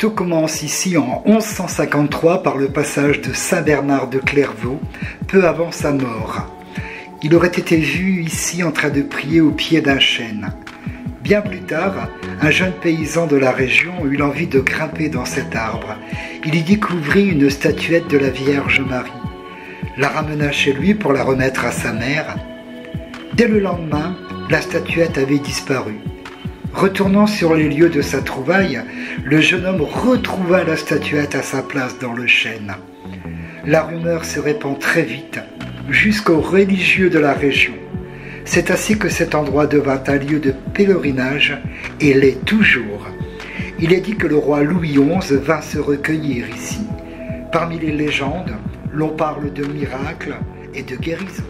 Tout commence ici en 1153 par le passage de Saint Bernard de Clairvaux, peu avant sa mort. Il aurait été vu ici en train de prier au pied d'un chêne. Bien plus tard, un jeune paysan de la région eut l'envie de grimper dans cet arbre. Il y découvrit une statuette de la Vierge Marie, la ramena chez lui pour la remettre à sa mère. Dès le lendemain, la statuette avait disparu. Retournant sur les lieux de sa trouvaille, le jeune homme retrouva la statuette à sa place dans le chêne. La rumeur se répand très vite, jusqu'aux religieux de la région. C'est ainsi que cet endroit devint un lieu de pèlerinage et l'est toujours. Il est dit que le roi Louis XI vint se recueillir ici. Parmi les légendes, l'on parle de miracles et de guérisons.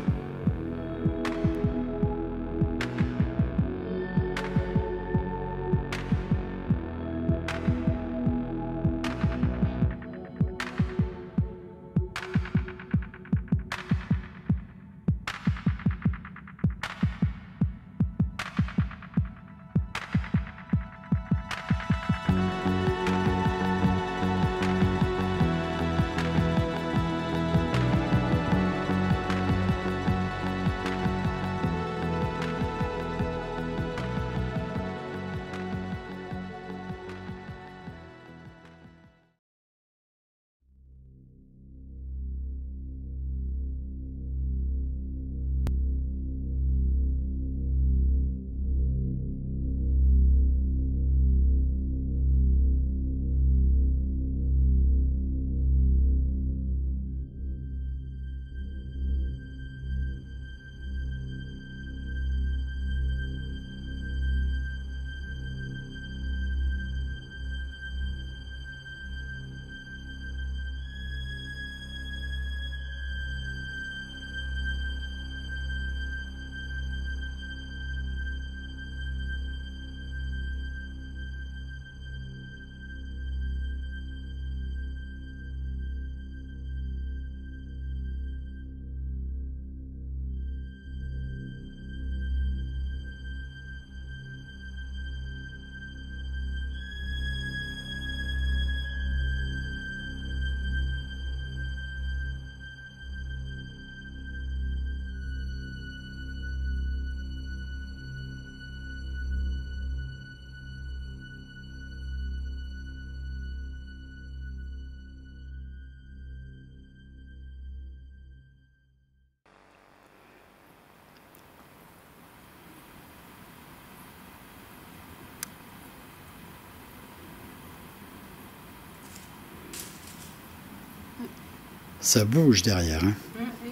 Ça bouge derrière, hein. Oui, oui.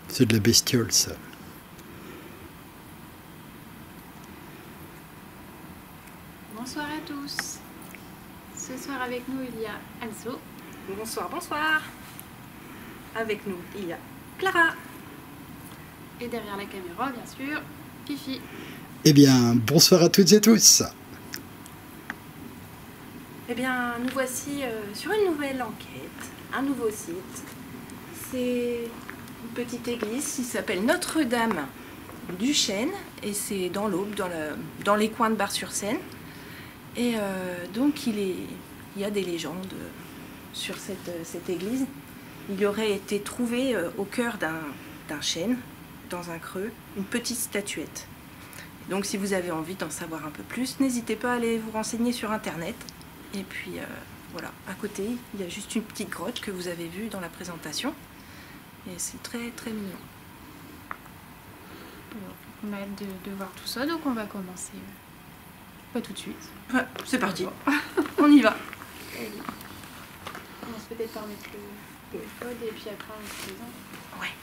C'est de la bestiole, ça. Bonsoir à tous. Ce soir avec nous, il y a Anso. Bonsoir, bonsoir. Avec nous, il y a Clara. Et derrière la caméra, bien sûr, Fifi. Eh bien, bonsoir à toutes et tous. Eh bien, nous voici sur une nouvelle enquête, un nouveau site. C'est une petite église qui s'appelle Notre-Dame du Chêne et c'est dans l'Aube, dans les coins de Bar-sur-Seine. Et donc il y a des légendes sur cette église. Il aurait été trouvé au cœur d'un chêne, dans un creux, une petite statuette. Donc si vous avez envie d'en savoir un peu plus, n'hésitez pas à aller vous renseigner sur internet. Et puis voilà, à côté, il y a juste une petite grotte que vous avez vue dans la présentation. Et c'est très très mignon. On a hâte de voir tout ça, donc on va commencer. Pas tout de suite. Ouais, c'est parti, on y va. On commence peut-être par mettre le code et puis après on se présente. Ouais.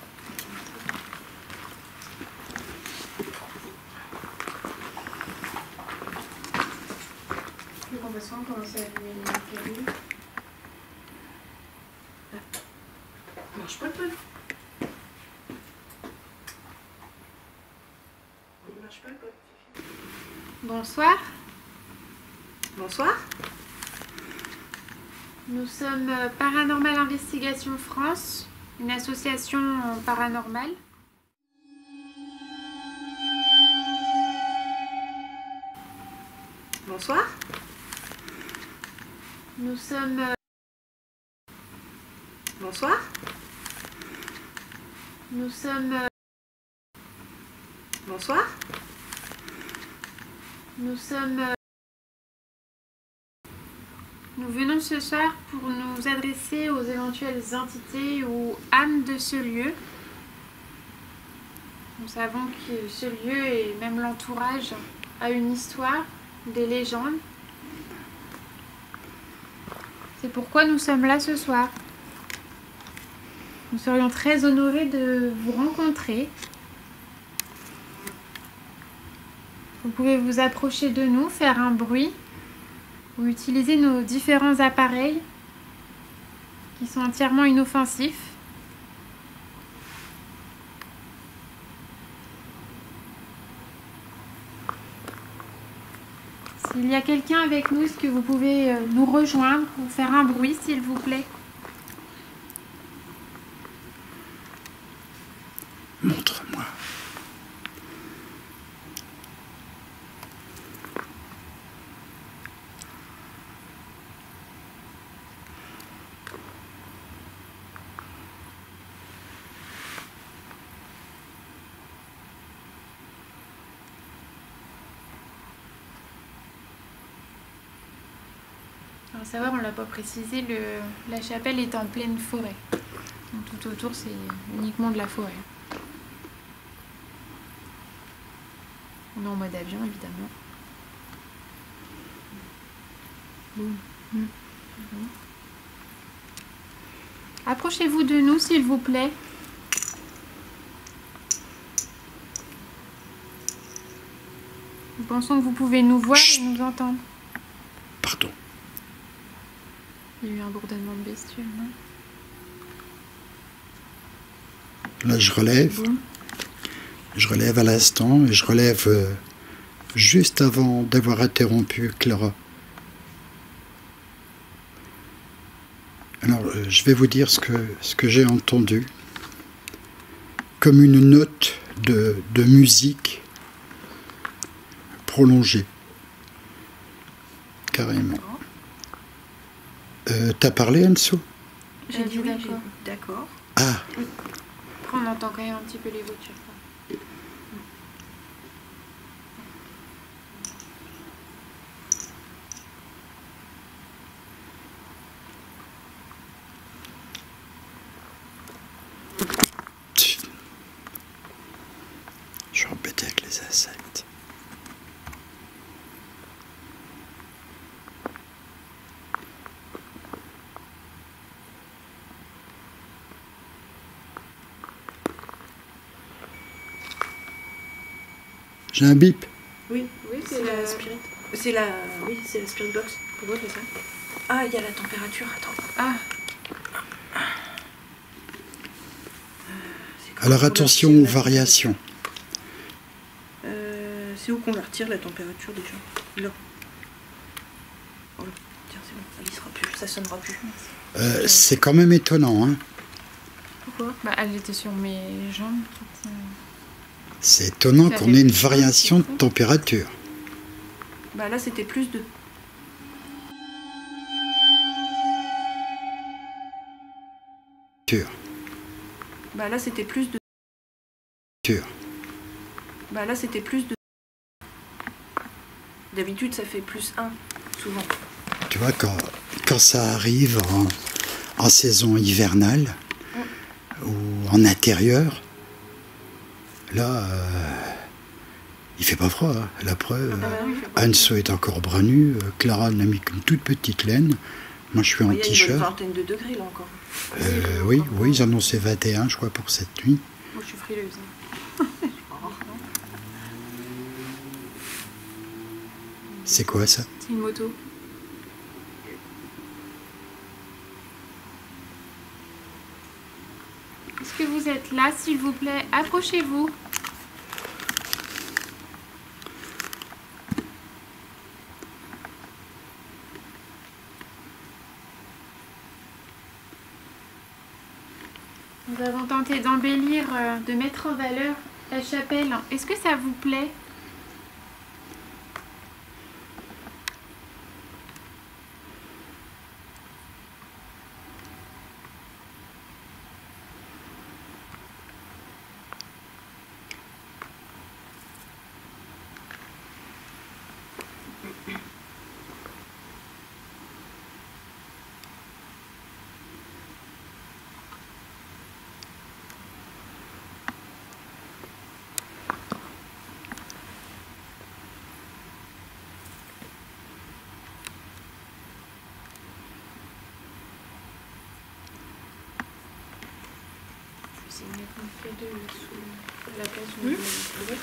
Donc on va souvent commencer à allumer les caméras. Mange pas le peu. Bonsoir. Bonsoir. Nous sommes Paranormal Investigation France, une association paranormale. Bonsoir. Nous sommes... Bonsoir. Nous sommes... Bonsoir. Nous sommes... Nous venons ce soir pour nous adresser aux éventuelles entités ou âmes de ce lieu. Nous savons que ce lieu et même l'entourage a une histoire, des légendes. C'est pourquoi nous sommes là ce soir. Nous serions très honorés de vous rencontrer. Vous pouvez vous approcher de nous, faire un bruit ou utiliser nos différents appareils qui sont entièrement inoffensifs. S'il y a quelqu'un avec nous, est-ce que vous pouvez nous rejoindre ou faire un bruit, s'il vous plaît? Montre-moi. Alors, savoir, on ne l'a pas précisé, la chapelle est en pleine forêt. Donc, tout autour, c'est uniquement de la forêt. On est en mode avion, évidemment. Boum. Boum. Approchez-vous de nous, s'il vous plaît. Nous pensons que vous pouvez nous voir et nous entendre. Pardon. Il y a eu un bourdonnement de bestioles, non? Là, je relève. Boum. Je relève à l'instant et je relève juste avant d'avoir interrompu Clara. Alors, je vais vous dire ce que j'ai entendu. Comme une note de musique prolongée. Carrément. T'as parlé, Enso? J'ai dit Oui, d'accord. D'accord. Ah, Après, on entend quand même un petit peu les voitures. je suis embêté avec les insectes. J'ai un bip. Oui, Oui, c'est la spirit. C'est la... Oui, c'est la spirit box. Pour eux, c'est ça. Ah, il y a la température, attends. Ah, C'est comment Alors qu'on attention la aux retire, variations. C'est où qu'on la retire la température déjà? Là. Oh là. Tiens, c'est bon, elle y sera plus, ça sonnera plus. C'est quand même étonnant, hein. Pourquoi? bah, elle était sur mes jambes. C'est étonnant Ça qu'on fait ait une plus chaud, variation de c'est fou. température. Bah là, c'était plus de... Bah là, c'était plus de... Bah là, c'était plus de... D'habitude, ça fait plus 1, souvent. Tu vois, quand ça arrive en saison hivernale ou en intérieur, là, il fait pas froid. Hein. La preuve, Ah bah oui, il fait pas Anso est encore bras nu, Clara n'a mis qu'une toute petite laine. Moi, je suis en Il y a une bonne t-shirt. vingtaine de degrés, là, encore. Oui, ils annonçaient 21, je crois, pour cette nuit. Moi, je suis frileuse. C'est quoi ça? C'est une moto. Est-ce que vous êtes là, s'il vous plaît? Approchez-vous. Nous avons tenté d'embellir, de mettre en valeur la chapelle. Est-ce que ça vous plaît? C'est mieux qu'on fait deux sous la place où on peut.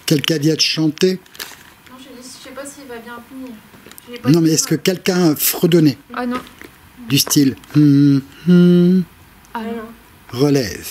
Quelqu'un vient de chanter? Non, je sais pas s'il va bien tenir. Non, mais est-ce que quelqu'un a fredonné? Ah non. Du style Ah non. relève.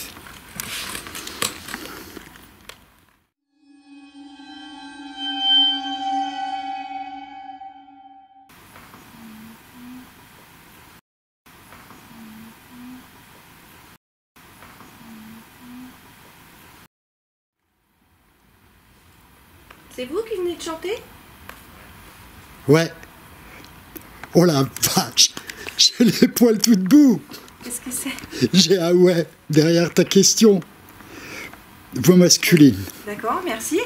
C'est vous qui venez de chanter? Ouais. Oh la vache, j'ai les poils tout debout. Qu'est-ce que c'est? J'ai un ouais derrière ta question. Voix masculine. D'accord, merci.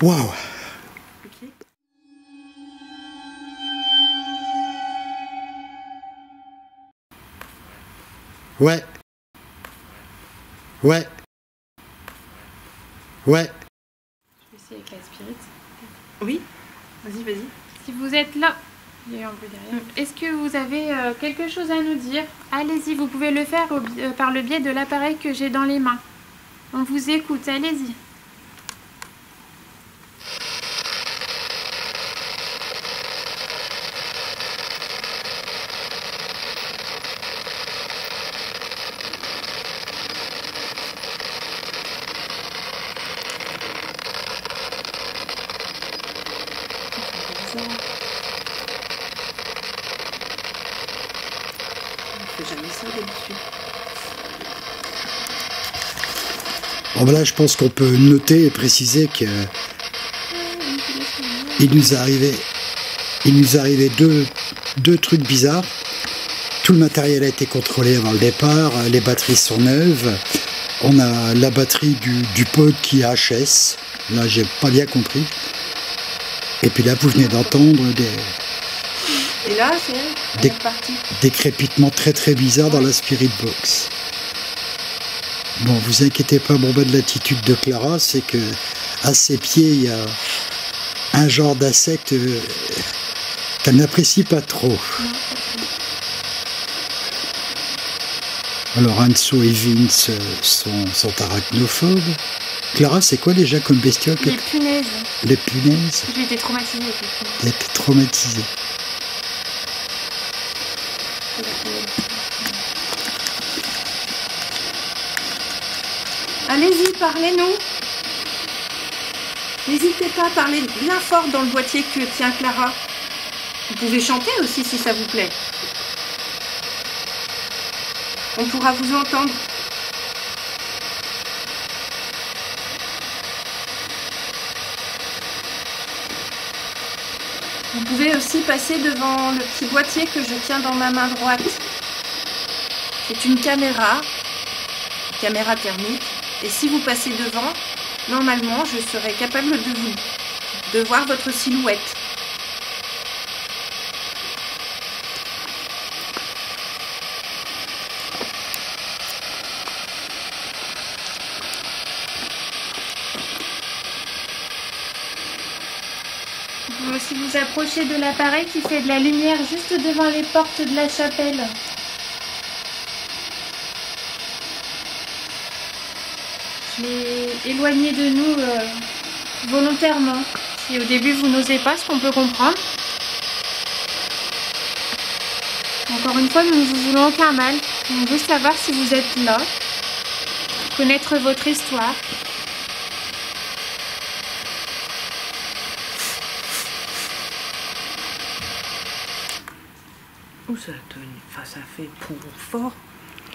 Waouh. Ok. Ouais. Ouais. Ouais. Je vais essayer avec la spirit. Oui, vas-y, vas-y. Si vous êtes là, il y a un peu derrière. Est-ce que vous avez quelque chose à nous dire? Allez-y, vous pouvez le faire par le biais de l'appareil que j'ai dans les mains. On vous écoute, allez-y. On fait jamais ça d'habitude. Bon ben là, je pense qu'on peut noter et préciser que il nous arrivait deux trucs bizarres. Tout le matériel a été contrôlé avant le départ, les batteries sont neuves. On a la batterie du pod qui est HS. Là, j'ai pas bien compris. Et puis là, vous venez d'entendre Et là, c'est Des- parti. des crépitements très très bizarres dans la Spirit Box. Bon, vous inquiétez pas, mon bas de l'attitude de Clara, c'est que à ses pieds, il y a un genre d'insecte qu'elle n'apprécie pas trop. Alors Anso et Vince sont arachnophobes. Clara, c'est quoi déjà comme bestiole? Les punaises. Les punaises. J'ai été traumatisée avec les punaises. Elle était traumatisée. Allez-y, parlez-nous. N'hésitez pas à parler bien fort dans le boîtier que tient Clara. Vous pouvez chanter aussi si ça vous plaît. On pourra vous entendre. Vous pouvez aussi passer devant le petit boîtier que je tiens dans ma main droite. C'est une caméra thermique. Et si vous passez devant, normalement, je serai capable de voir votre silhouette. Vous pouvez aussi vous approcher de l'appareil qui fait de la lumière juste devant les portes de la chapelle. Je l'ai éloigné de nous volontairement. Si au début vous n'osez pas, ce qu'on peut comprendre. Encore une fois, nous ne vous voulons aucun mal. On veut savoir si vous êtes là, connaître votre histoire. Où ça donne? Enfin, ça fait pouf fort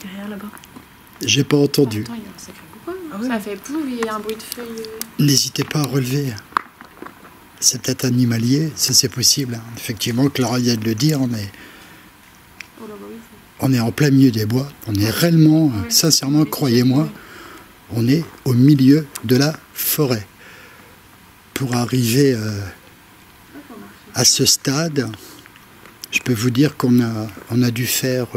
derrière là-bas. J'ai pas entendu. Attends, ça fait beaucoup. Ah oui. Ça fait pouf, il y a un bruit de feuilles. N'hésitez pas à relever. C'est peut-être animalier, ça c'est possible. Hein. Effectivement, Clara vient de le dire, Oh là, bah oui, on est en plein milieu des bois. On est réellement, Oui. sincèrement, Oui. croyez-moi, on est au milieu de la forêt. Pour arriver à ce stade, je peux vous dire qu'on a dû faire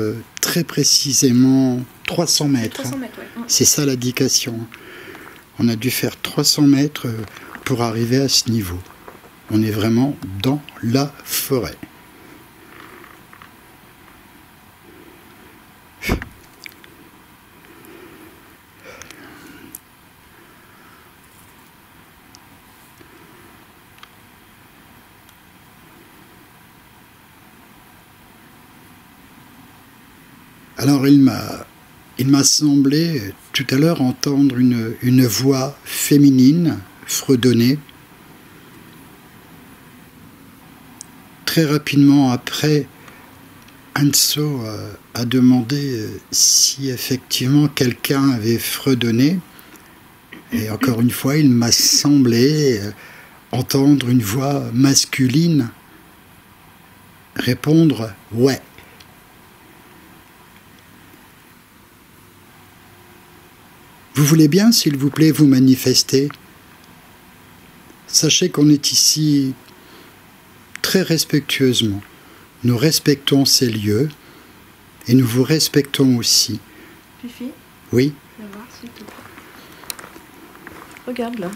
très précisément 300 mètres. 300 mètres, ouais. C'est ça l'indication. On a dû faire 300 mètres. pour arriver à ce niveau. On est vraiment dans la forêt. Alors il m'a semblé tout à l'heure entendre une voix féminine fredonner. Très rapidement après, Anso a demandé si effectivement quelqu'un avait fredonné. Et encore une fois, il m'a semblé entendre une voix masculine répondre « ouais ». Vous voulez bien, s'il vous plaît, vous manifester? Sachez qu'on est ici très respectueusement. Nous respectons ces lieux et nous vous respectons aussi. Fifi, Oui? viens voir s'il te plaît. Regarde là.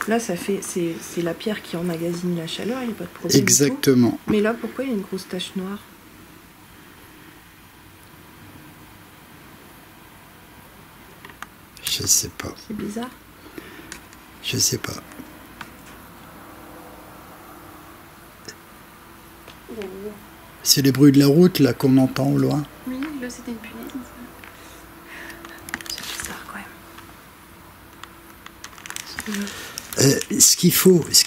Là, ça fait, c'est la pierre qui emmagasine la chaleur, il n'y a pas de problème. Exactement. Du tout. Mais là, pourquoi il y a une grosse tache noire? Je sais pas. C'est bizarre. Je sais pas. C'est les bruits de la route là qu'on entend au loin. Oui, là c'était une punaise. C'est bizarre quand même. Ce qu'il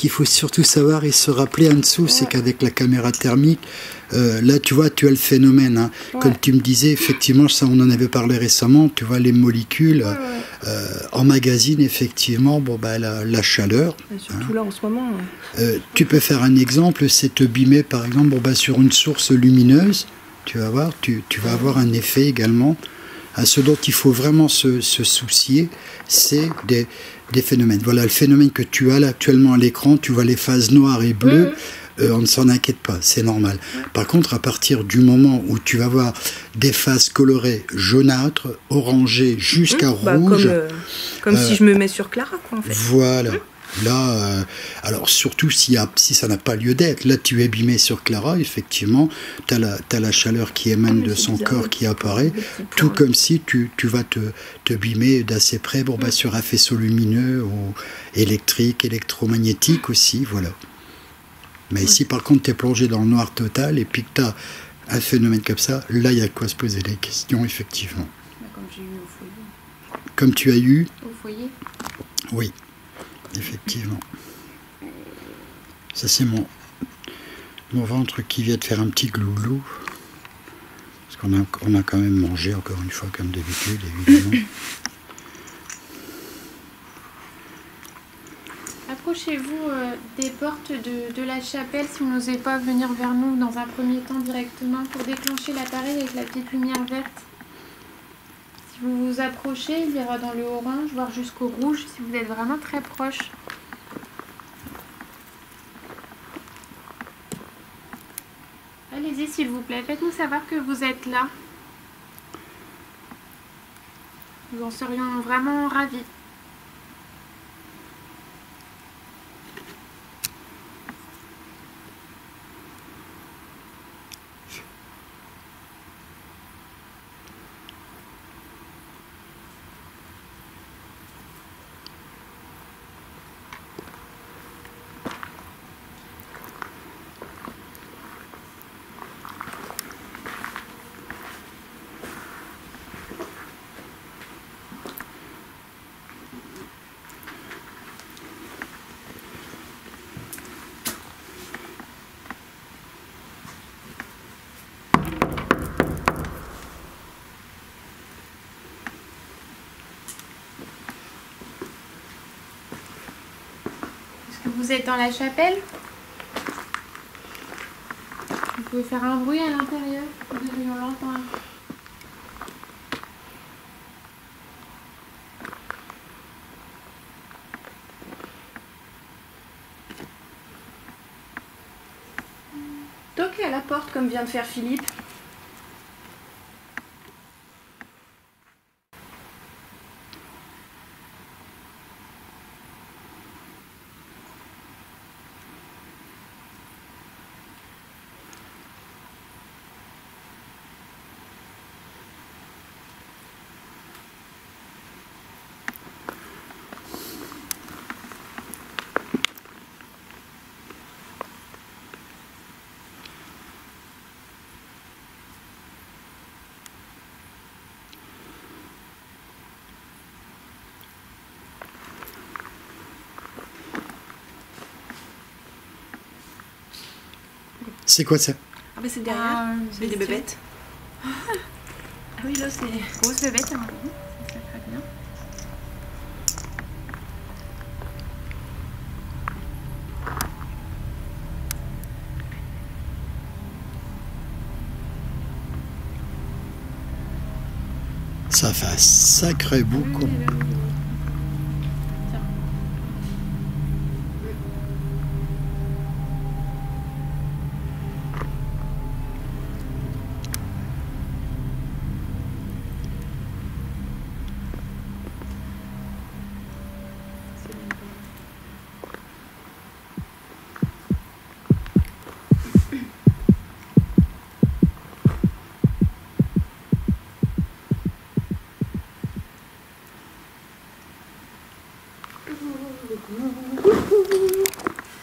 faut surtout savoir et se rappeler en dessous, c'est qu'avec la caméra thermique, là tu vois, tu as le phénomène. Hein. Ouais. Comme tu me disais, effectivement, ça on en avait parlé récemment, tu vois, les molécules emmagasinent effectivement la chaleur. Et surtout là en ce moment. Tu peux faire un exemple, c'est te bimer par exemple sur une source lumineuse, tu vas voir, tu vas avoir un effet également. Ce dont il faut vraiment se soucier, c'est des phénomènes. Voilà, le phénomène que tu as là actuellement à l'écran, tu vois les phases noires et bleues, on ne s'en inquiète pas, c'est normal. Par contre, à partir du moment où tu vas voir des phases colorées jaunâtres, orangées, jusqu'à rouge... Comme si je me mets sur Clara, quoi, en fait. Voilà. Là, alors surtout si ça n'a pas lieu d'être, là tu es abîmé sur Clara, effectivement, tu as la chaleur qui émane de son corps qui apparaît, tout comme si tu vas te bimer d'assez près sur un faisceau lumineux ou électrique, électromagnétique aussi, voilà. Mais si par contre tu es plongé dans le noir total et puis que tu as un phénomène comme ça, là il y a de quoi se poser des questions, effectivement. Comme j'ai eu au foyer. Comme tu as eu? Au foyer? Oui. Effectivement. Ça c'est mon ventre qui vient de faire un petit glouglou. Parce qu'on a quand même mangé encore une fois comme d'habitude, évidemment. Approchez-vous des portes de la chapelle si vous n'osez pas venir vers nous dans un premier temps directement pour déclencher l'appareil avec la petite lumière verte. Si vous vous approchez, il ira dans le orange, voire jusqu'au rouge, si vous êtes vraiment très proche. Allez-y, s'il vous plaît. Faites-nous savoir que vous êtes là. Nous en serions vraiment ravis. Vous êtes dans la chapelle? Vous pouvez faire un bruit à l'intérieur, nous devrions l'entendre. Toquez à la porte comme vient de faire Philippe. C'est quoi ça? Ah bah c'est derrière, c'est des bébêtes. Ah oui, là c'est... Grosse bébête, hein. Ça très bien. Ça fait un sacré bout, quoi.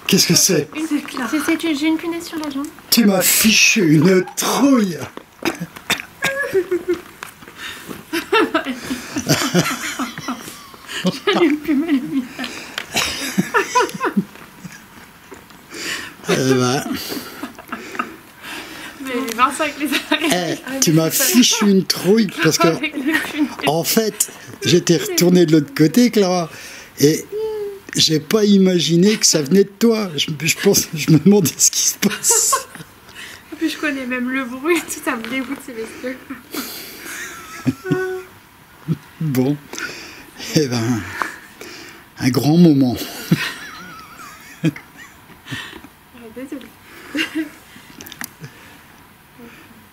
Qu'est-ce que c'est? J'ai une punaise sur la jambe. Tu m'as fichu une trouille. J'allume plus mal le mien. Mais 25 les arrêts. Tu m'as fichu une trouille parce que, en fait, j'étais retourné de l'autre côté, Clara, et j'ai pas imaginé que ça venait de toi. Je me demandais ce qui se passe. En plus, je connais même le bruit, tout ça me dégoûte, c'est bestiaux. Bon, eh ben, un grand moment. Désolée.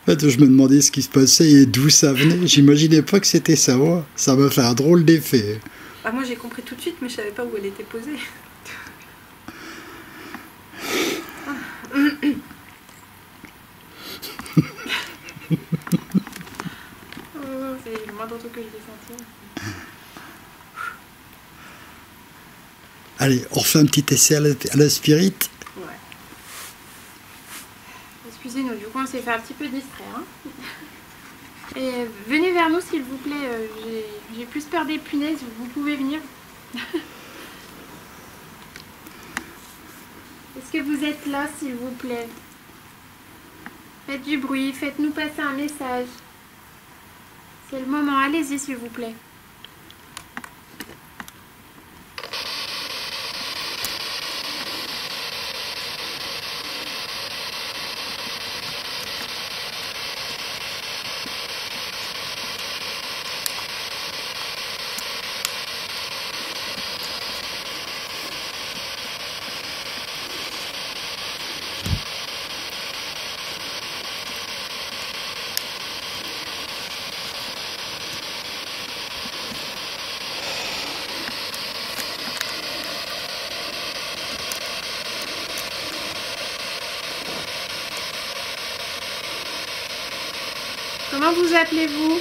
En fait, je me demandais ce qui se passait et d'où ça venait. J'imaginais pas que c'était ça. Ouais. Ça m'a fait un drôle d'effet. Ah, moi j'ai compris tout de suite, mais je savais pas où elle était posée. C'est le moindre truc que je vais sentir. Allez, on refait un petit essai à la spirit. Ouais. Excusez-nous, du coup on s'est fait un petit peu distraire. Hein. Et venez vers nous s'il vous plaît, j'ai plus peur des punaises, vous pouvez venir. Est-ce que vous êtes là s'il vous plaît? Faites du bruit, faites-nous passer un message. C'est le moment, allez-y s'il vous plaît. Comment vous appelez-vous?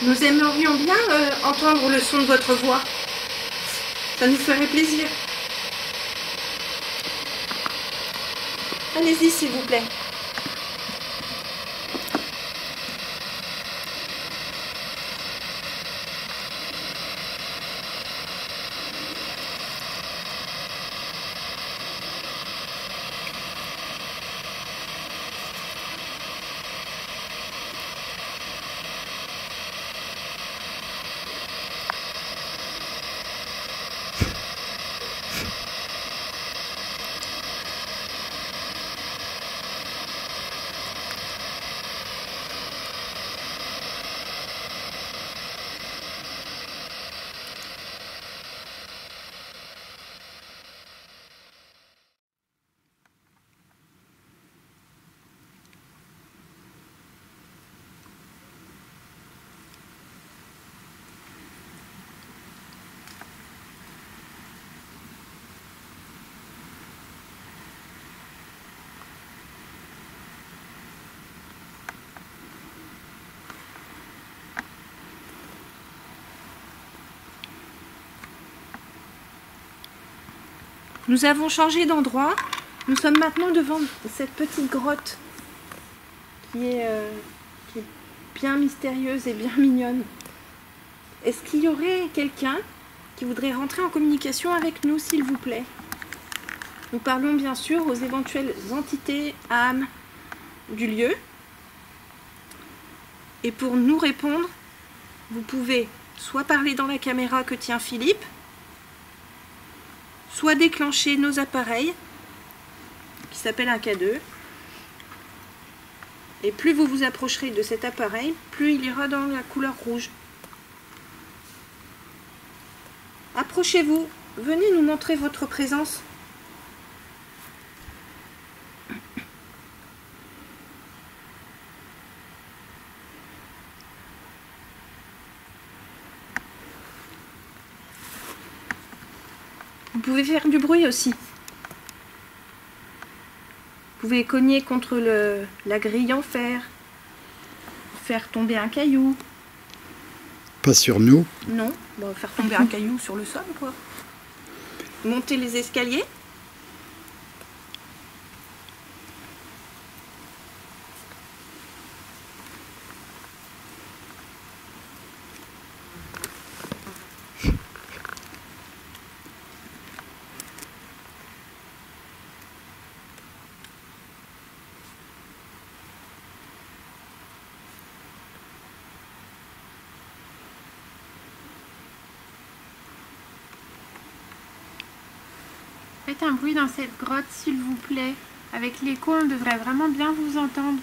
Nous aimerions bien entendre le son de votre voix. Ça nous ferait plaisir. Allez-y, s'il vous plaît. Nous avons changé d'endroit. Nous sommes maintenant devant cette petite grotte qui est bien mystérieuse et bien mignonne. Est-ce qu'il y aurait quelqu'un qui voudrait rentrer en communication avec nous, s'il vous plaît? Nous parlons bien sûr aux éventuelles entités, âmes du lieu. Et pour nous répondre, vous pouvez soit parler dans la caméra que tient Philippe, soit déclencher nos appareils, qui s'appelle un K2. Et plus vous vous approcherez de cet appareil, plus il ira dans la couleur rouge. Approchez-vous, venez nous montrer votre présence. Vous pouvez faire du bruit aussi. Vous pouvez cogner contre la grille en fer, faire tomber un caillou. Pas sur nous. Non, bon, faire tomber un caillou sur le sol, quoi. Monter les escaliers. Faites un bruit dans cette grotte, s'il vous plaît. Avec l'écho, on devrait vraiment bien vous entendre.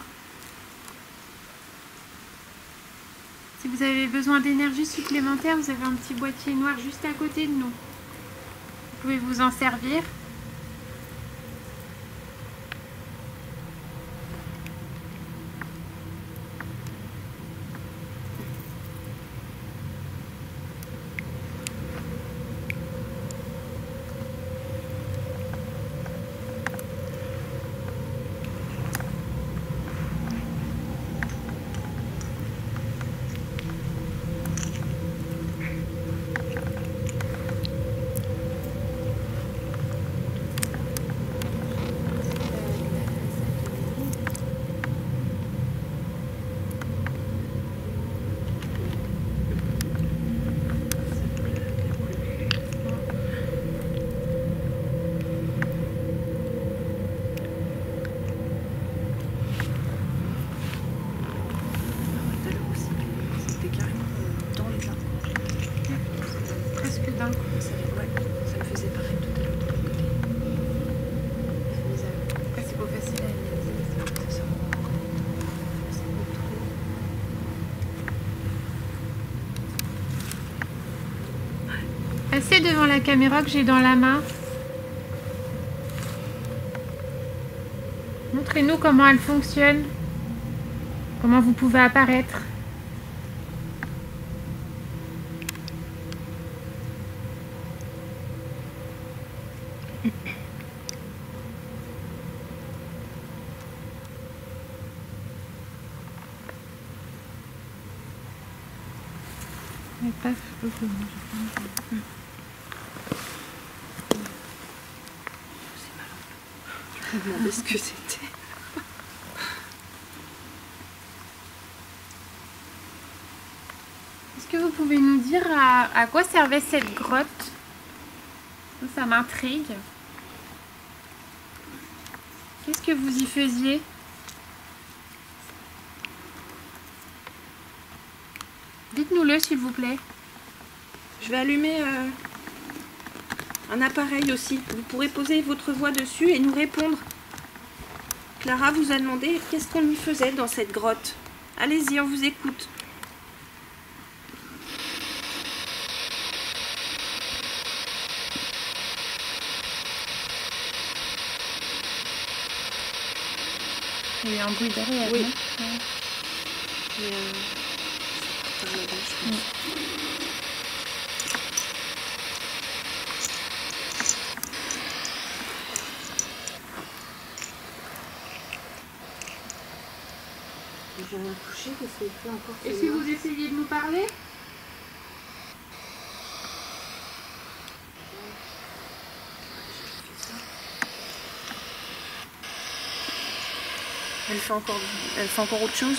Si vous avez besoin d'énergie supplémentaire, vous avez un petit boîtier noir juste à côté de nous. Vous pouvez vous en servir. Passez devant la caméra que j'ai dans la main. Montrez-nous comment elle fonctionne. Comment vous pouvez apparaître. Mais pas Je me demandais ce que c'était. Est-ce que vous pouvez nous dire à quoi servait cette grotte? Ça m'intrigue. Qu'est-ce que vous y faisiez? Dites-nous-le, s'il vous plaît. Je vais allumer un appareil aussi. Vous pourrez poser votre voix dessus et nous répondre. Clara vous a demandé qu'est-ce qu'on y faisait dans cette grotte. Allez-y, on vous écoute. Il y a un bruit derrière. Oui. Non Et, par là-bas, je pense. J'ai rien touché parce qu'il fait encore. Est-ce que vous essayez de nous parler? Elle fait encore autre chose.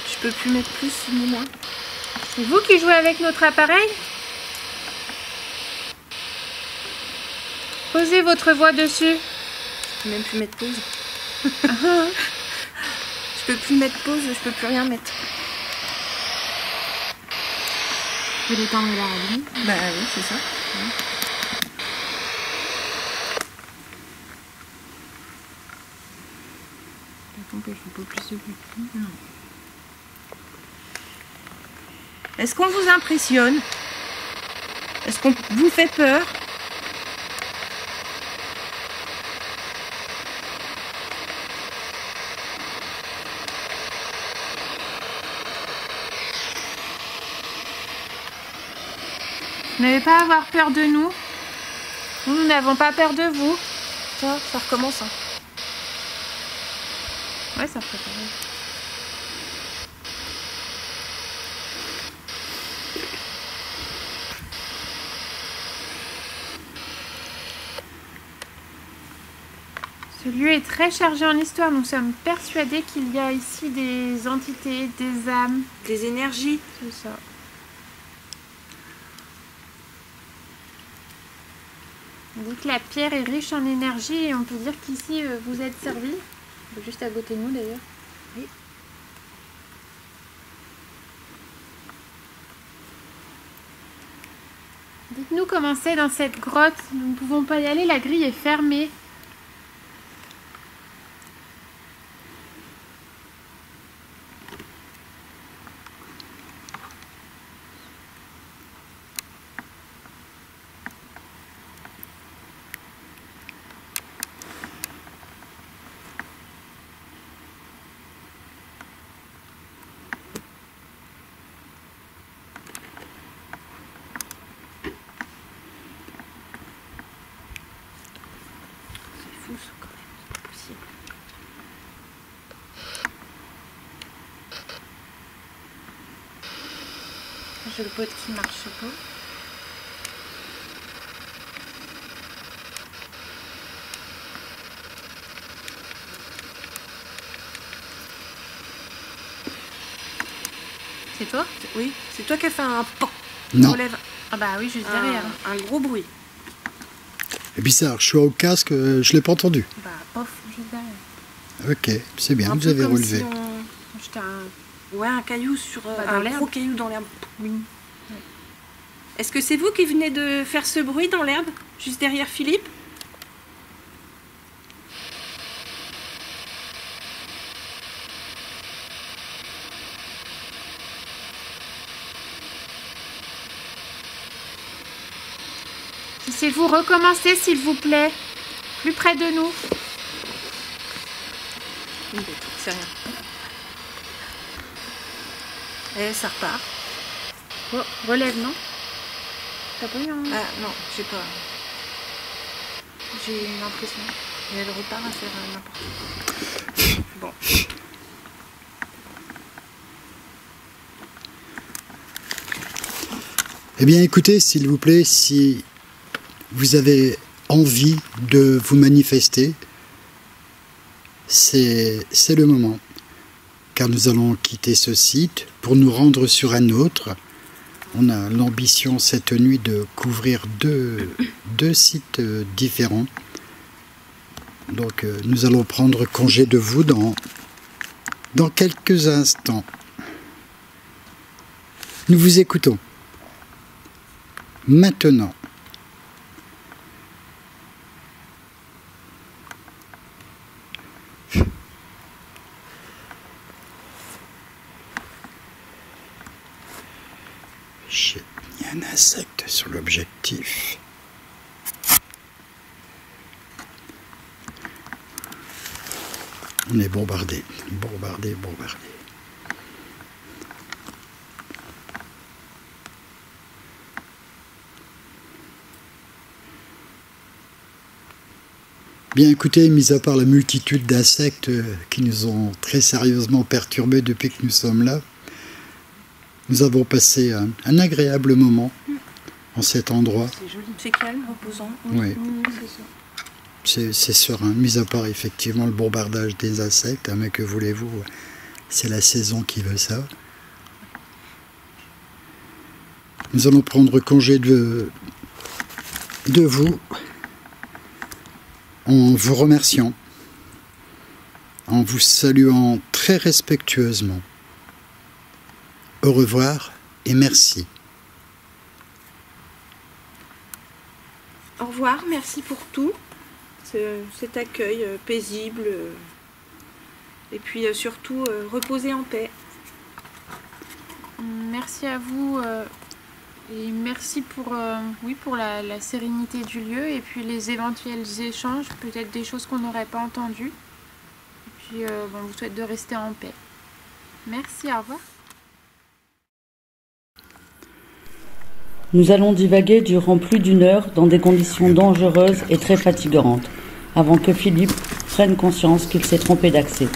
Je peux plus mettre plus, moi. C'est vous qui jouez avec notre appareil? Posez votre voix dessus. Je peux même plus mettre pause. Je peux plus mettre pause, je peux plus rien mettre. Je vais l'étendre la rallumée. Bah oui, c'est ça. Ouais. Non. Est-ce qu'on vous impressionne? Est-ce qu'on vous fait peur? Vous n'avez pas à avoir peur de nous. Nous n'avons pas peur de vous. Ça recommence. Hein. Ouais, ça ferait pareil. Ce lieu est très chargé en histoire. Nous sommes persuadés qu'il y a ici des entités, des âmes. Des énergies. C'est ça. On dit que la pierre est riche en énergie et on peut dire qu'ici vous êtes servis. Juste à côté de nous d'ailleurs. Oui. Dites-nous comment c'est dans cette grotte. Nous ne pouvons pas y aller, la grille est fermée. Quand même, c'est pas possible. J'ai le pot qui marche pas. C'est toi? Oui, c'est toi qui as fait un pan. Non. Relève. Ah bah oui, juste derrière. Un gros bruit. C'est bizarre, je suis au casque, je l'ai pas entendu. Bah pof, juste derrière. Ok, c'est bien, Un vous peu avez comme relevé. si on jetait un caillou sur dans un l'herbe. gros caillou dans l'herbe. Oui. Est-ce que c'est vous qui venez de faire ce bruit dans l'herbe, juste derrière Philippe? Si c'est vous, recommencez s'il vous plaît. Plus près de nous. Une bête, c'est rien. Et ça repart. Oh, relève, non? T'as pas eu un... Ah non, j'ai pas. J'ai l'impression. Et elle repart à faire n'importe quoi. Bon. Eh bien écoutez, s'il vous plaît, si vous avez envie de vous manifester, c'est le moment. Car nous allons quitter ce site pour nous rendre sur un autre. On a l'ambition cette nuit de couvrir deux sites différents. Donc nous allons prendre congé de vous dans quelques instants. Nous vous écoutons. Maintenant. Shit, il y a un insecte sur l'objectif. On est bombardé, bombardé, bombardé. Bien écoutez, mis à part la multitude d'insectes qui nous ont très sérieusement perturbés depuis que nous sommes là, nous avons passé un agréable moment en cet endroit. C'est joli, c'est calme, reposant. Oui. C'est ça. C'est serein, mis à part effectivement le bombardage des insectes, hein, mais que voulez-vous, c'est la saison qui veut ça. Nous allons prendre congé de vous en vous remerciant, en vous saluant très respectueusement. Au revoir et merci. Au revoir, merci pour tout, cet accueil paisible, et puis surtout reposer en paix. Merci à vous et merci pour la sérénité du lieu et puis les éventuels échanges, peut-être des choses qu'on n'aurait pas entendues. Et puis on vous souhaite de rester en paix. Merci, au revoir. Nous allons divaguer durant plus d'1 heure dans des conditions dangereuses et très fatigantes, avant que Philippe prenne conscience qu'il s'est trompé d'accès.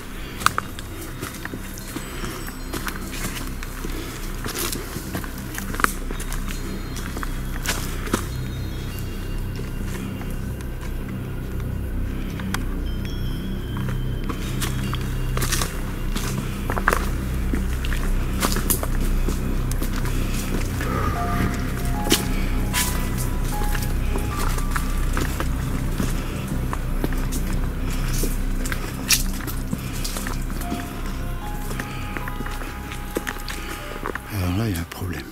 Alors là, il y a un problème.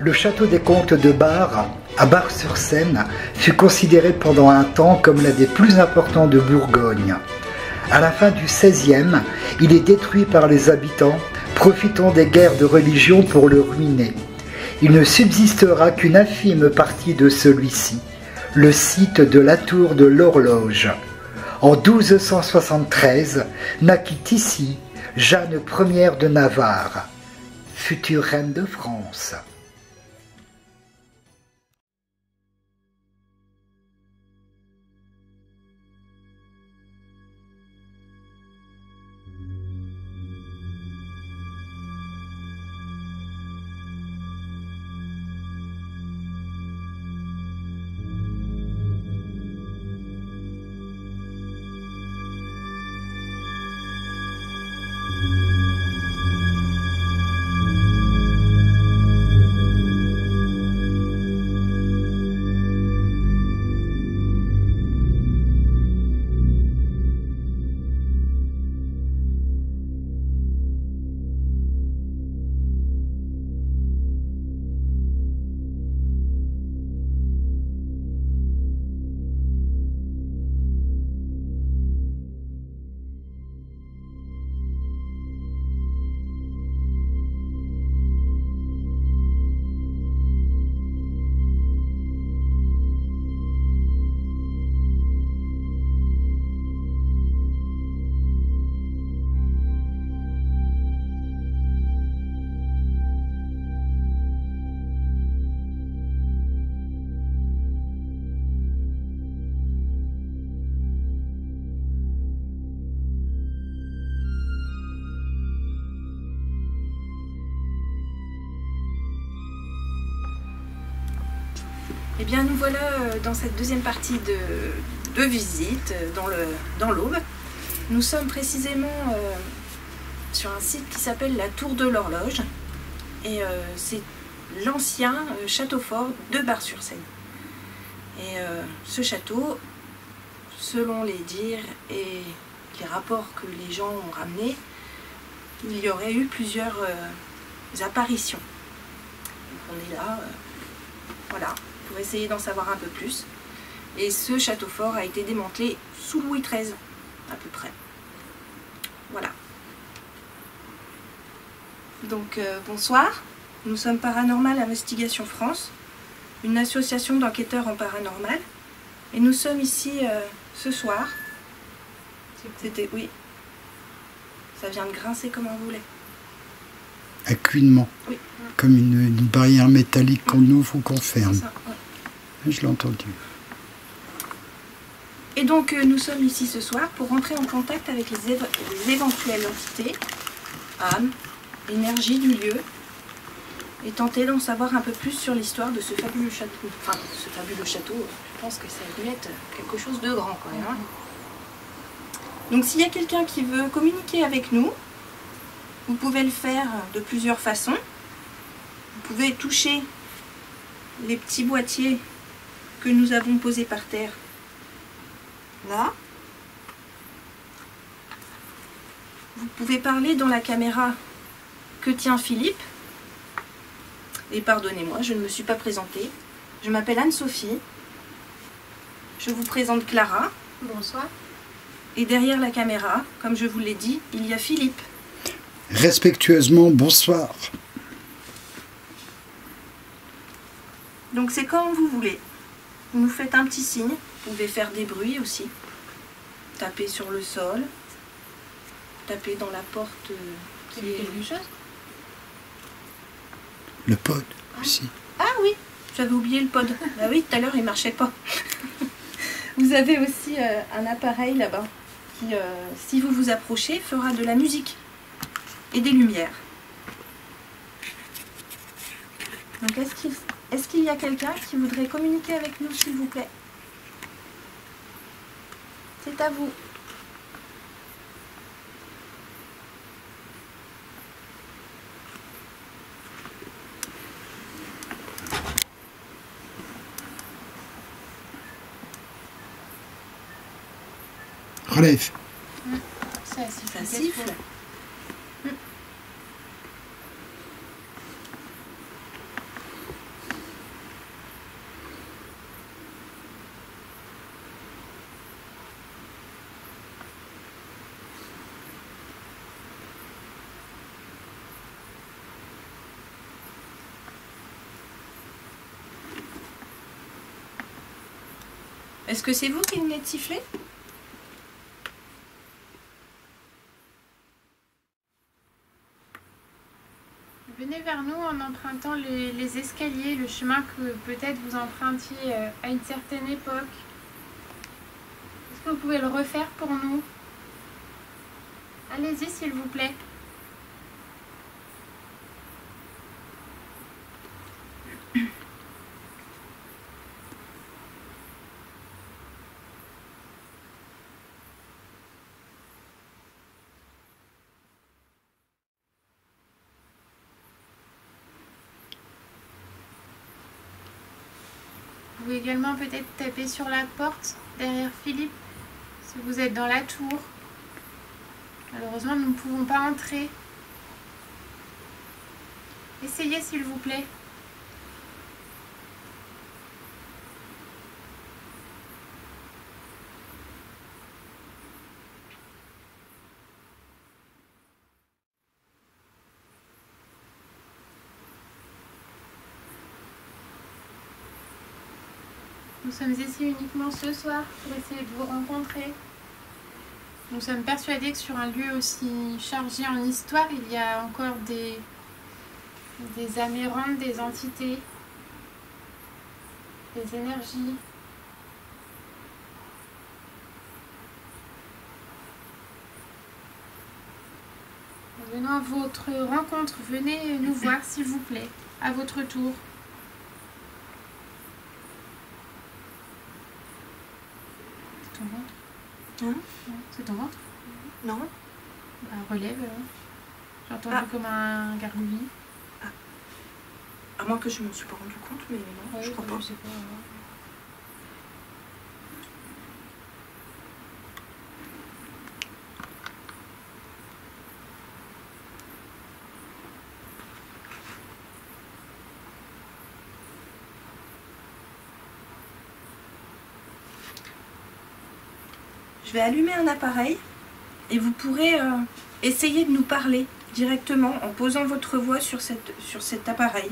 Le château des comtes de Bar, à Bar-sur-Seine, fut considéré pendant un temps comme l'un des plus importants de Bourgogne. À la fin du XVIe, il est détruit par les habitants, profitant des guerres de religion pour le ruiner. Il ne subsistera qu'une infime partie de celui-ci, le site de la tour de l'Horloge. En 1273, naquit ici Jeanne Ier de Navarre, future reine de France. Eh bien, nous voilà dans cette deuxième partie de visite dans l'Aube. Nous sommes précisément sur un site qui s'appelle la Tour de l'Horloge. Et c'est l'ancien château fort de Bar-sur-Seine. Et ce château, selon les dires et les rapports que les gens ont ramenés, il y aurait eu plusieurs apparitions. Donc on est là, voilà, pour essayer d'en savoir un peu plus. Et ce château fort a été démantelé sous Louis XIII, à peu près. Voilà. Donc bonsoir, nous sommes Paranormal Investigation France, une association d'enquêteurs en paranormal. Et nous sommes ici ce soir. C'était, oui. Ça vient de grincer comme un boulet. Accuinement. Oui. Comme une barrière métallique qu'on ouvre ou qu'on ferme. Ça, ouais. Je l'ai entendu. Et donc nous sommes ici ce soir pour rentrer en contact avec les éventuelles entités, âmes, énergie du lieu, et tenter d'en savoir un peu plus sur l'histoire de ce fabuleux château. Enfin, ce fabuleux château, je pense que ça a dû être quelque chose de grand quand même. Hein. Donc s'il y a quelqu'un qui veut communiquer avec nous, vous pouvez le faire de plusieurs façons. Vous pouvez toucher les petits boîtiers que nous avons posés par terre. Là. Vous pouvez parler dans la caméra que tient Philippe. Et pardonnez-moi, je ne me suis pas présentée. Je m'appelle Anne-Sophie. Je vous présente Clara. Bonsoir. Et derrière la caméra, comme je vous l'ai dit, il y a Philippe. Respectueusement, bonsoir. Donc c'est comme vous voulez. Vous nous faites un petit signe. Vous pouvez faire des bruits aussi. Taper sur le sol. Taper dans la porte qui est... quelque chose? Le pod aussi. Ah oui, j'avais oublié le pod. Ah oui, tout à l'heure il marchait pas. Vous avez aussi un appareil là-bas qui, si vous vous approchez, fera de la musique et des lumières. Donc est-ce qu'il y a quelqu'un qui voudrait communiquer avec nous, s'il vous plaît? C'est à vous. Relève. Ça siffle. Ça siffle. Est-ce que c'est vous qui venez de siffler? Venez vers nous en empruntant les escaliers, le chemin que peut-être vous empruntiez à une certaine époque. Est-ce que vous pouvez le refaire pour nous? Allez-y, s'il vous plaît. Vous pouvez également peut-être taper sur la porte derrière Philippe, si vous êtes dans la tour. Malheureusement, nous ne pouvons pas entrer. Essayez, s'il vous plaît. Nous sommes ici uniquement ce soir pour essayer de vous rencontrer. Nous sommes persuadés que sur un lieu aussi chargé en histoire, il y a encore des âmes errantes, des entités, des énergies. Venons à votre rencontre, venez nous voir s'il vous plaît, à votre tour. ton ventre. Hein? Ouais, c'est ton ventre. Non? Bah, relève. J'ai entendu comme un gargouillis. À moins que je m'en suis pas rendu compte, mais non, Ouais, je crois pas. Je sais pas. Je vais allumer un appareil et vous pourrez essayer de nous parler directement en posant votre voix sur cet appareil.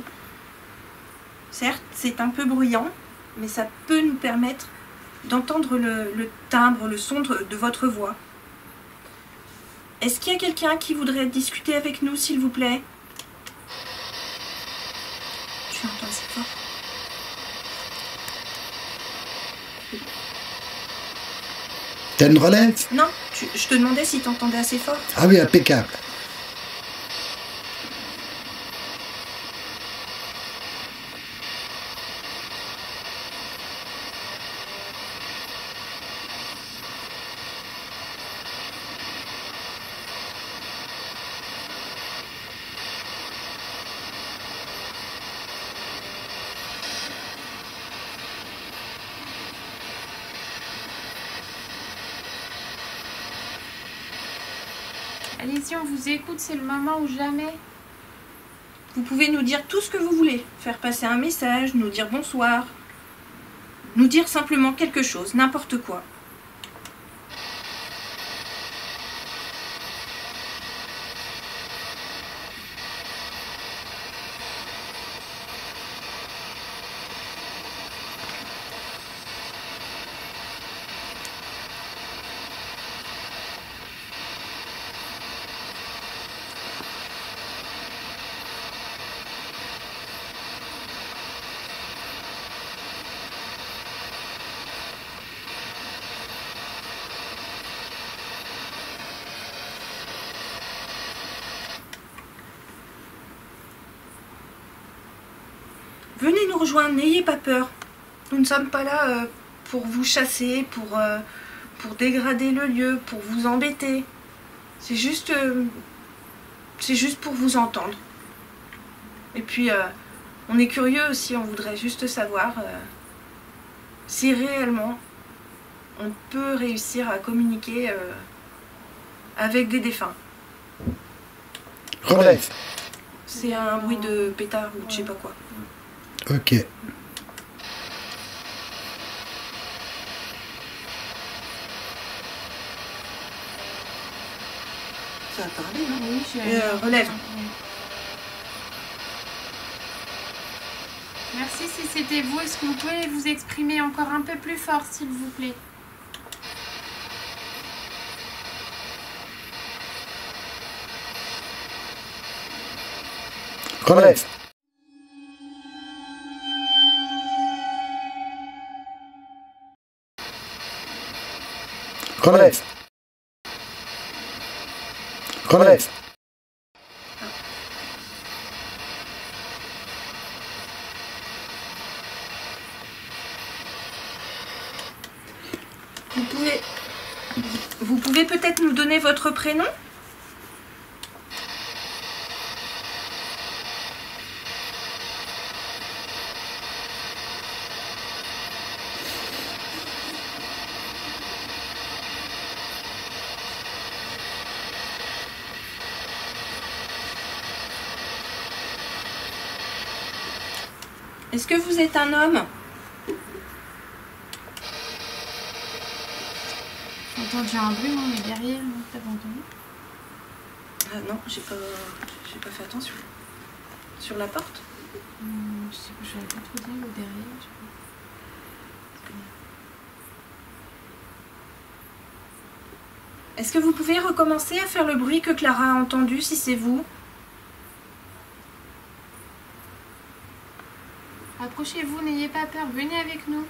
Certes, c'est un peu bruyant, mais ça peut nous permettre d'entendre le timbre, le son de votre voix. Est-ce qu'il y a quelqu'un qui voudrait discuter avec nous, s'il vous plaît? Tu entends assez fort? T'as une relève? Non, je te demandais si tu entendais assez fort. Ah oui, impeccable. Allez-y, on vous écoute, c'est le moment ou jamais. Vous pouvez nous dire tout ce que vous voulez. Faire passer un message, nous dire bonsoir. Nous dire simplement quelque chose, n'importe quoi. Venez nous rejoindre, n'ayez pas peur. Nous ne sommes pas là pour vous chasser, pour dégrader le lieu, pour vous embêter. C'est juste pour vous entendre. Et puis, on est curieux aussi, on voudrait juste savoir si réellement on peut réussir à communiquer avec des défunts. Relève. C'est un bruit de pétard ou de je sais pas quoi. Ok. Ça a parlé, non? Oui, relève. Merci, si c'était vous, est-ce que vous pouvez vous exprimer encore un peu plus fort, s'il vous plaît? Relève. Relève. Relève. Vous pouvez peut-être nous donner votre prénom? Est-ce que vous êtes un homme? J'ai entendu un bruit, moi, mais derrière, t'as pas entendu? Non, j'ai pas fait attention. Sur la porte? Je sais pas, je savais pas trop dire, ou derrière, je sais pas. Est-ce que vous pouvez recommencer à faire le bruit que Clara a entendu, si c'est vous? Approchez-vous, n'ayez pas peur, venez avec nous.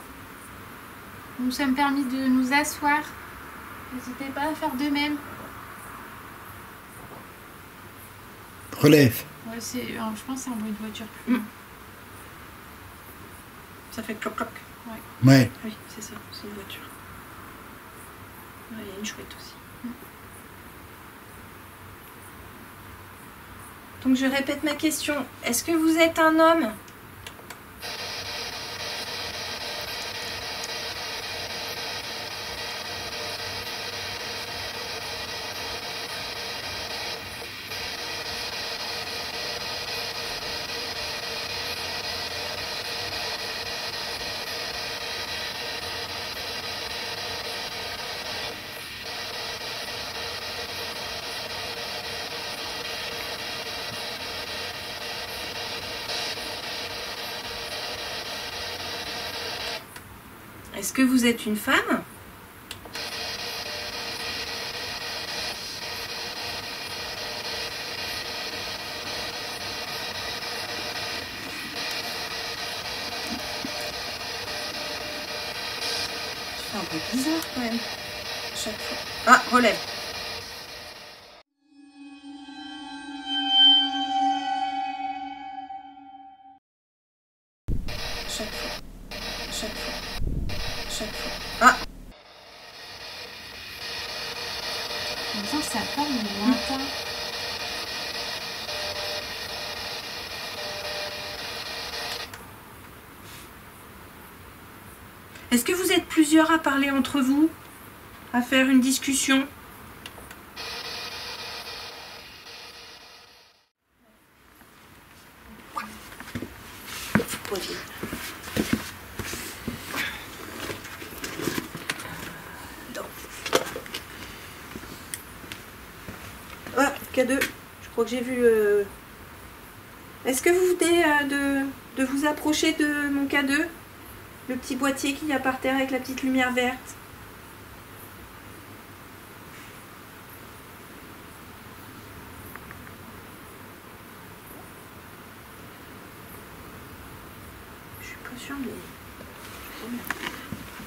Nous nous sommes permis de nous asseoir. N'hésitez pas à faire de même. Relève. Ouais, je pense que c'est un bruit de voiture. Ça fait cloc cloc. Ouais. Oui, c'est ça, c'est une voiture. Ouais, il y a une chouette aussi. Donc je répète ma question. Est-ce que vous êtes un homme? Est-ce que vous êtes une femme? C'est un peu bizarre quand même. Chaque fois. Ah, relève. Chaque fois. Chaque fois. Chaque fois. Ah! On sent que ça parle de lointain. Est-ce que vous êtes plusieurs à parler entre vous? À faire une discussion? Faut poser. Ah, K2, je crois que j'ai vu... Est-ce que vous venez de vous approcher de mon K2? Le petit boîtier qu'il y a par terre avec la petite lumière verte. Je suis pas sûre de...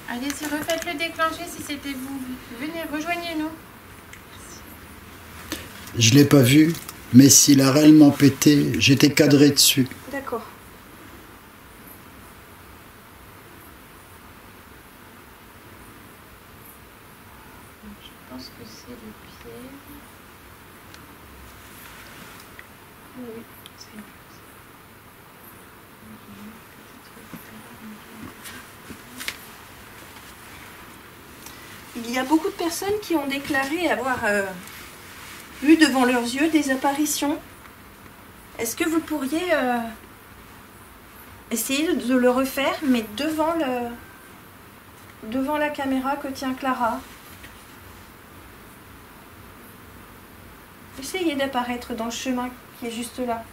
Allez-y, refaites-le déclencher si c'était vous. Venez, rejoignez-nous. Je l'ai pas vu, mais s'il a réellement pété, j'étais cadré dessus. D'accord. Je pense que c'est le pied. Oui. Il y a beaucoup de personnes qui ont déclaré avoir vu devant leurs yeux des apparitions. Est-ce que vous pourriez essayer de le refaire, mais devant la caméra que tient Clara? Essayez d'apparaître dans le chemin qui est juste là.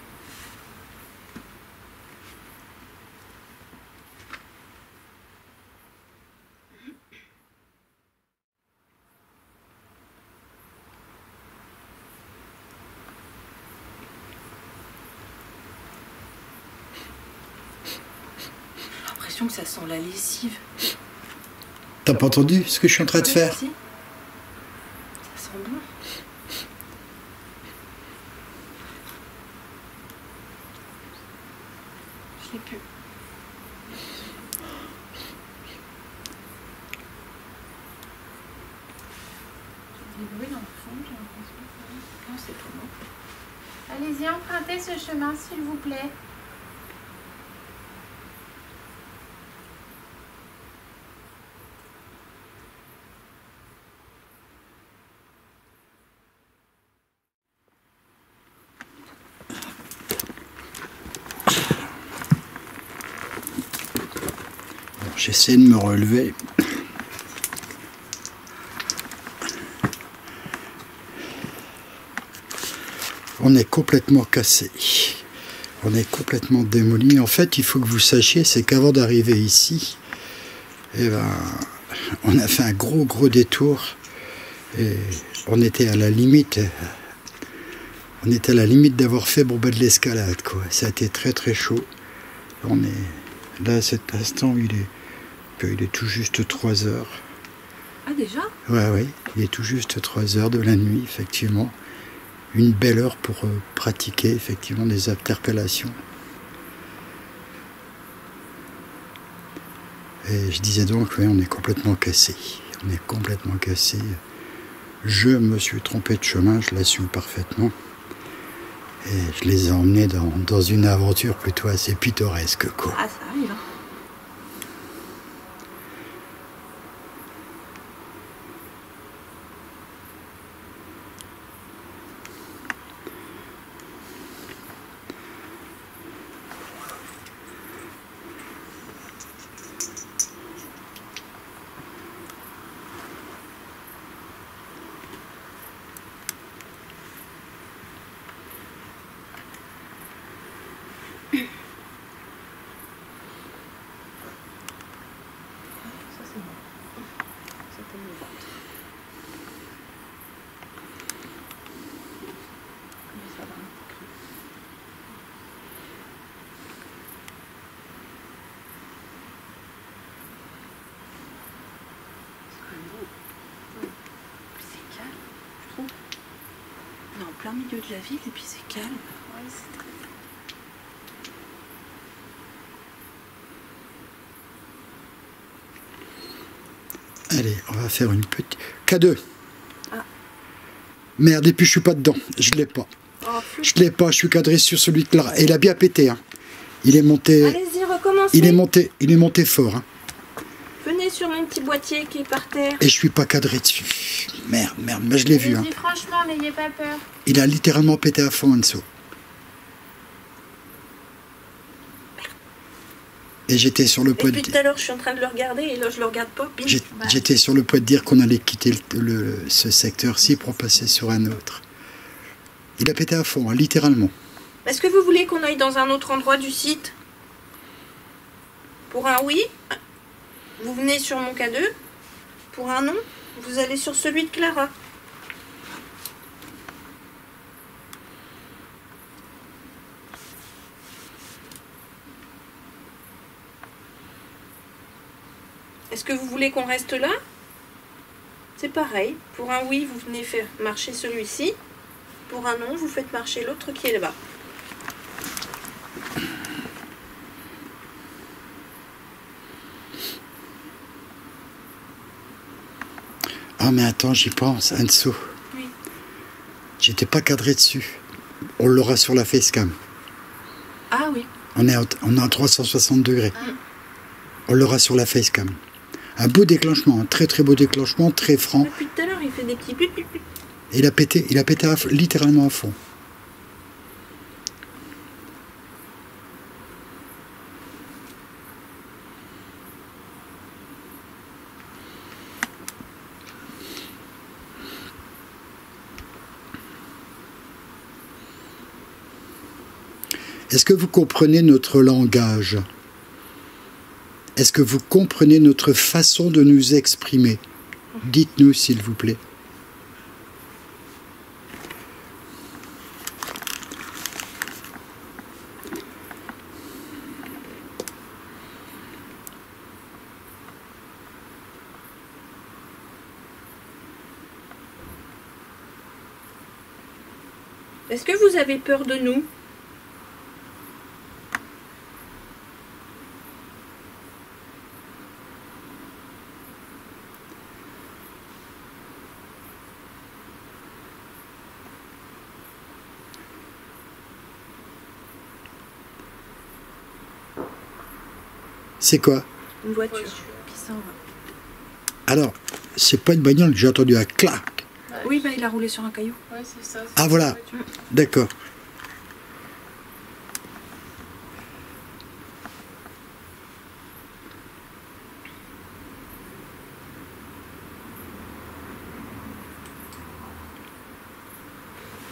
J'ai l'impression que ça sent la lessive. T'as pas entendu ce que je suis en train de Oui, faire? si. Ça sent bon. Je l'ai plus. Des bruits dans le fond, j'ai l'impression. Non, c'est pas bon. Allez-y, empruntez ce chemin, s'il vous plaît. J'essaie de me relever. On est complètement cassé. On est complètement démoli. En fait, il faut que vous sachiez, c'est qu'avant d'arriver ici, eh ben, on a fait un gros détour. Et on était à la limite. On était à la limite d'avoir fait de l'escalade, quoi. Ça a été très chaud. On est là à cet instant, il est tout juste 3 heures. Ah, déjà? Ouais, il est tout juste 3 heures de la nuit, effectivement. Une belle heure pour pratiquer, effectivement, des interpellations. Et je disais donc, oui, on est complètement cassé. téléphone est complètement cassé. Je me suis trompé de chemin, je l'assume parfaitement. Et je les ai emmenés dans une aventure plutôt assez pittoresque, quoi. Ah, ça arrive, hein. C'est calme, je trouve. On est en plein milieu de la ville et puis c'est calme. Oui, c'est très... Allez, on va faire une petite... K2. Ah. Merde, et puis je suis pas dedans. Je l'ai pas. Oh, Je l'ai pas, je suis cadré sur celui de Clara. Et il a bien pété, hein. Il est monté... Allez-y, recommencez. Il est monté fort, hein. Venez sur mon petit boîtier qui est par terre. Et je suis pas cadré dessus. Merde, mais je l'ai vu, hein. Allez-y, franchement, n'ayez pas peur. Il a littéralement pété à fond en dessous. Et j'étais sur le point de... Depuis tout à l'heure, je suis en train de le regarder et là, je le regarde pas. Bim. J'étais sur le point de dire qu'on allait quitter ce secteur-ci pour passer sur un autre. Il a pété à fond, hein, littéralement. Est-ce que vous voulez qu'on aille dans un autre endroit du site? Pour un oui, vous venez sur mon K2. Pour un non, vous allez sur celui de Clara. Est-ce que vous voulez qu'on reste là? C'est pareil. Pour un oui, vous venez faire marcher celui-ci. Pour un non, vous faites marcher l'autre qui est là-bas. Ah mais attends, j'y pense, en dessous. Oui. J'étais pas cadré dessus. On l'aura sur la facecam. Ah oui. On est à 360 degrés. On l'aura sur la facecam. Un beau déclenchement, un très très beau déclenchement, très franc. Depuis tout à l'heure, il fait des petits pip, pip, pip. Et il a pété littéralement à fond. Est-ce que vous comprenez notre langage? Est-ce que vous comprenez notre façon de nous exprimer? Dites-nous, s'il vous plaît. Est-ce que vous avez peur de nous? C'est quoi? Une voiture qui s'en va. Alors, c'est pas une bagnole, j'ai entendu un clac. Oui, bah, il a roulé sur un caillou. Ouais, c'est ça. Ah voilà, d'accord.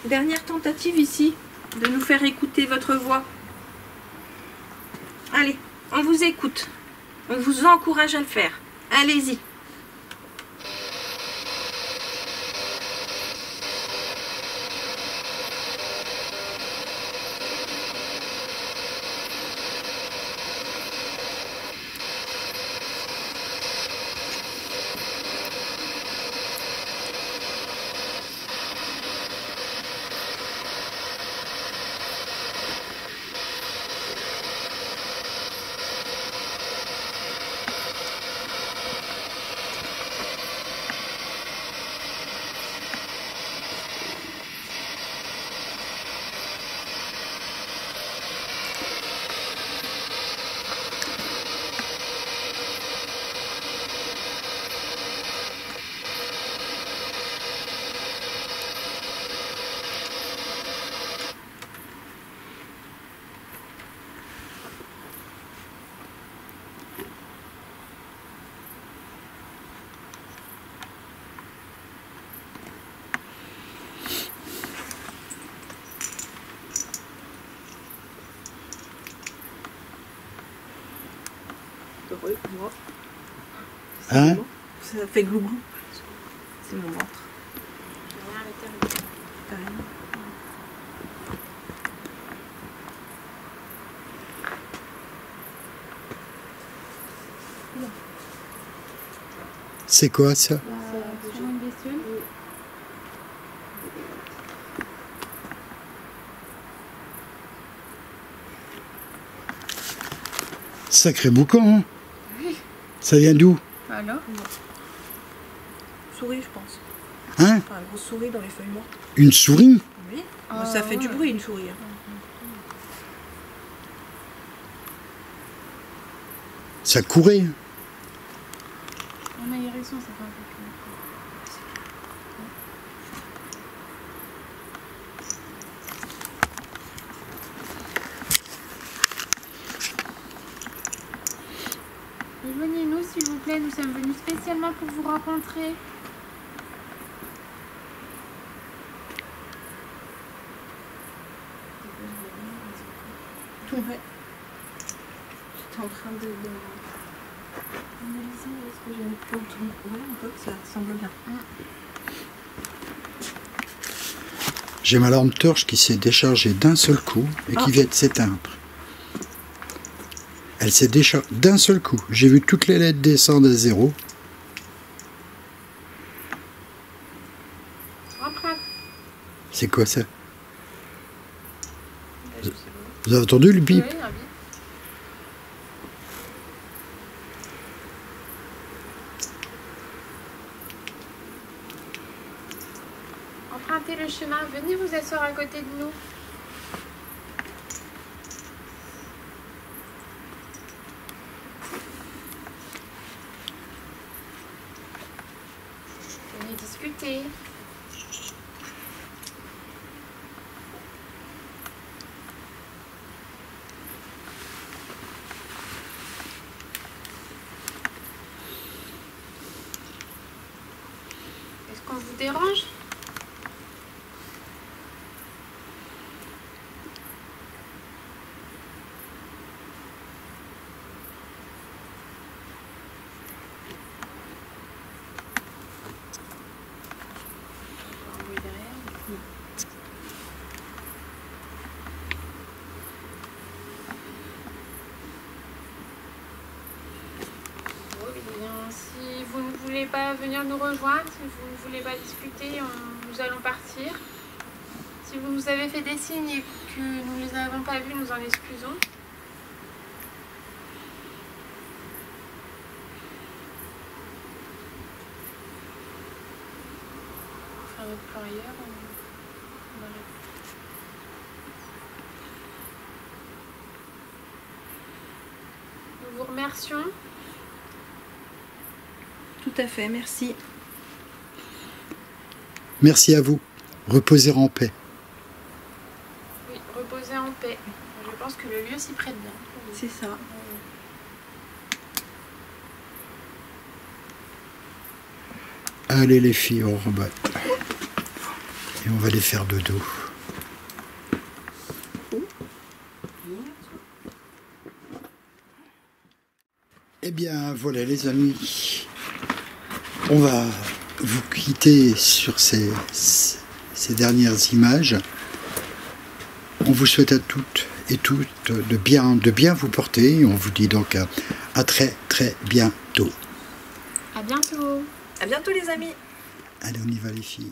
Dernière tentative ici, de nous faire écouter votre voix. Allez, on vous écoute. On vous encourage à le faire. Allez-y. Oui, moi. Hein? Ça fait glou-glou. C'est mon ventre. Rien à l'intérieur. Carrément. C'est quoi ça? Sur une bestiole. Sacré boucan, hein? Ça vient d'où? Alors? Souris, je pense. Hein? Enfin, une grosse souris dans les feuilles mortes. Une souris? Oui. Ah, Ça fait du ouais. bruit, une souris. Hein. Ça courait. En aération, ça fait un peu plus. Rejoignez-nous s'il vous plaît, nous sommes venus spécialement pour vous rencontrer. Ouais. J'étais en train de analyser ce que j'avais pu entendre. Ouais, un peu, ça ressemble bien. J'ai ma lampe torche qui s'est déchargée d'un seul coup et qui vient de s'éteindre. Elle s'est déchargée d'un seul coup. J'ai vu toutes les LED descendre à zéro. Empreinte. C'est quoi ça? Vous avez entendu le bip? Oui, un bip. Empruntez le chemin, venez vous asseoir à côté de nous. Venez discuter. Est-ce qu'on vous dérange? Si vous ne voulez pas venir nous rejoindre, si vous ne voulez pas discuter, nous allons partir. Si vous nous avez fait des signes et que nous ne les avons pas vus, nous en excusons. Faire notre plan ailleurs, on arrête. Nous vous remercions. Tout à fait, merci. Merci à vous. Reposez en paix. Oui, reposez en paix. Je pense que le lieu s'y prête bien. C'est ça. Allez les filles, on rebat. Et on va les faire dodo. Eh bien voilà les amis. On va vous quitter sur ces dernières images. On vous souhaite à toutes et tous de bien vous porter. On vous dit donc à très bientôt. À bientôt. À bientôt les amis. Allez, on y va les filles.